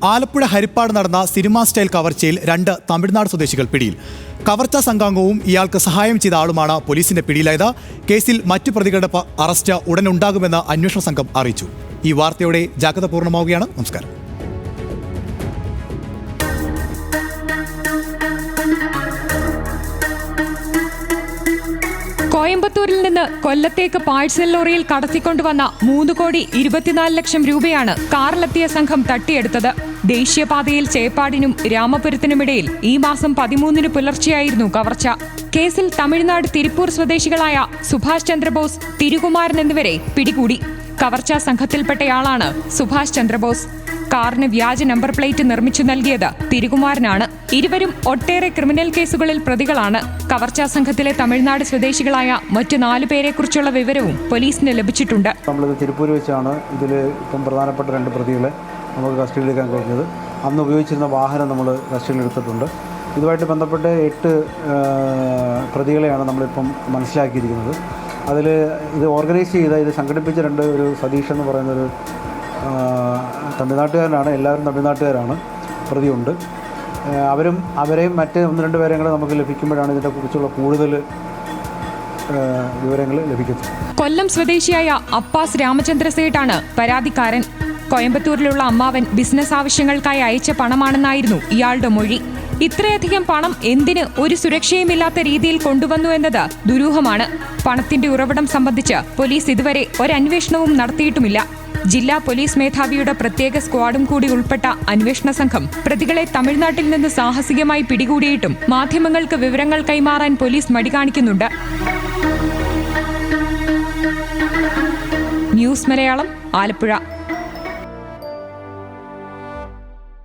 ആലപ്പുഴ ഹരിപ്പാട് നടന്ന cinema style കവർച്ചയിൽ 2 Tamil Nadu സ്വദേശികൾ പിടിയിൽ. കവർച്ചാ സംഘാംഗവും ഇയാൾക്ക് സഹായം ചെയ്ത ആളുമാണ് പോലീസിന്റെ പിടിയിലായത്. കേസിൽ മറ്റു പ്രതികളുടെ അറസ്റ്റ് ഉടൻ ഉണ്ടാകുമെന്ന് അന്വേഷണ സംഘം അറിയിച്ചു. ഈ വാർത്തയോടെ ജാഗ്രത പൂർണ്ണമാവുകയാണ്. നമസ്കാരം. കോയമ്പത്തൂരിൽ നിന്ന് കൊല്ലത്തേക്ക് പാഴ്സൽ ലോറിയിൽ കടത്തിക്കൊണ്ടുവന്ന 3,24 ലക്ഷം രൂപയാണ് കാറിലെത്തിയ സംഘം തട്ടിയെടുത്തത്. ദേശീയപാതയിൽ ചേപ്പാടിനും രാമപുരത്തിനുമിടയിൽ ഈ മാസം 13 പുലർച്ചെയായിരുന്നു കവർച്ച. കേസിൽ തമിഴ്നാട് തിരുപ്പൂർ സ്വദേശികളായ സുഭാഷ് ചന്ദ്രബോസ്, തിരുകുമാരൻ എന്നിവരെ പിടികൂടി. കവർച്ചാ സംഘത്തിൽപ്പെട്ടയാളാണ് സുഭാഷ് ചന്ദ്രബോസ്. കാറിന് വ്യാജ നമ്പർ പ്ലേറ്റ് നിർമ്മിച്ചു നൽകിയത് തിരുകുമാരനാണ്. ഇരുവരും ഒട്ടേറെ ക്രിമിനൽ കേസുകളിൽ പ്രതികളാണ്. കവർച്ചാ സംഘത്തിലെ തമിഴ്നാട് സ്വദേശികളായ മറ്റു 4 പേരെക്കുറിച്ചുള്ള വിവരവും പോലീസിന് ലഭിച്ചിട്ടുണ്ട്. നമ്മളിത് തിരുപ്പൂർ വെച്ചാണ് ഇതിൽ ഇപ്പം പ്രധാനപ്പെട്ട 2 പ്രതികളെ നമുക്ക് കസ്റ്റഡിയിലെടുക്കാൻ കഴിഞ്ഞത്. അന്ന് ഉപയോഗിച്ചിരുന്ന വാഹനം നമ്മൾ കസ്റ്റഡിയിലെടുത്തിട്ടുണ്ട്. ഇതുമായിട്ട് ബന്ധപ്പെട്ട് 8 പ്രതികളെയാണ് നമ്മളിപ്പം മനസ്സിലാക്കിയിരിക്കുന്നത്. അതിൽ ഇത് ഓർഗനൈസ് ചെയ്ത, ഇത് സംഘടിപ്പിച്ച ഒരു സതീഷ് എന്ന് പറയുന്നൊരു തമിഴ്നാട്ടുകാരനാണ്. എല്ലാവരും തമിഴ്നാട്ടുകാരാണ്. പ്രതിയുണ്ട്. അവരെയും മറ്റ് 1-2 പേരെയും കൂടെ നമുക്ക് ലഭിക്കുമ്പോഴാണ് ഇതിനെക്കുറിച്ചുള്ള കൂടുതൽ വിവരങ്ങൾ ലഭിക്കുന്നത്. കൊല്ലം സ്വദേശിയായ അപ്പാസ് രാമചന്ദ്രസേട്ടാണ് പരാതിക്കാരൻ. കോയമ്പത്തൂരിലുള്ള അമ്മാവൻ ബിസിനസ് ആവശ്യങ്ങൾക്കായി അയച്ച പണമാണെന്നായിരുന്നു ഇയാളുടെ മൊഴി. ഇത്രയധികം പണം എന്തിന് ഒരു സുരക്ഷയുമില്ലാത്ത രീതിയിൽ കൊണ്ടുവന്നു എന്നത് ദുരൂഹമാണ്. പണത്തിന്റെ ഉറവിടം സംബന്ധിച്ച് പോലീസ് ഇതുവരെ ഒരന്വേഷണവും നടത്തിയിട്ടുമില്ല. ജില്ലാ പോലീസ് മേധാവിയുടെ പ്രത്യേക സ്ക്വാഡും കൂടി ഉൾപ്പെട്ട അന്വേഷണ സംഘം പ്രതികളെ തമിഴ്നാട്ടിൽ നിന്ന് സാഹസികമായി പിടികൂടിയിട്ടും മാധ്യമങ്ങൾക്ക് വിവരങ്ങൾ കൈമാറാൻ പോലീസ് മടി കാണിക്കുന്നുണ്ട്. ന്യൂസ് മലയാളം, ആലപ്പുഴ.